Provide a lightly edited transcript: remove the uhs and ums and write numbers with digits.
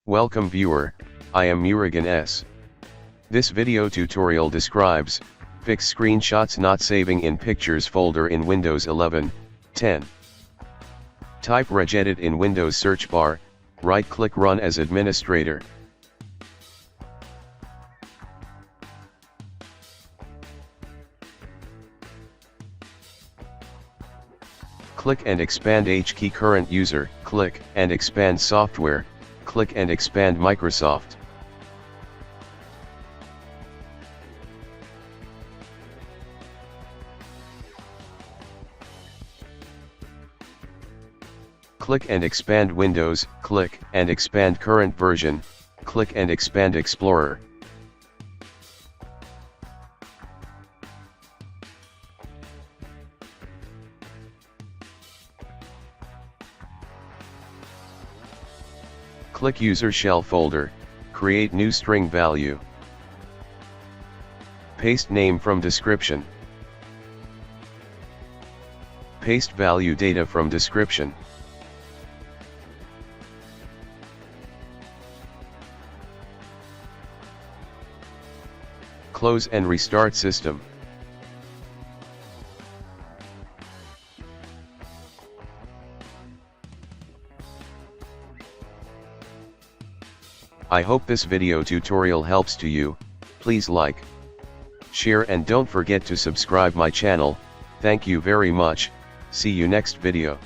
Welcome viewer, I am Murugan S. This video tutorial describes, fix screenshots not saving in pictures folder in Windows 11, 10. Type regedit in Windows search bar, right-click Run as administrator. Click and expand HKey current user, click and expand software, click and expand Microsoft. Click and expand Windows, click and expand current version, click and expand Explorer. Click user shell folder, create new string value. Paste name from description. Paste value data from description. Close and restart system. I hope this video tutorial helps to you. Please like, share and don't forget to subscribe my channel. Thank you very much. See you next video.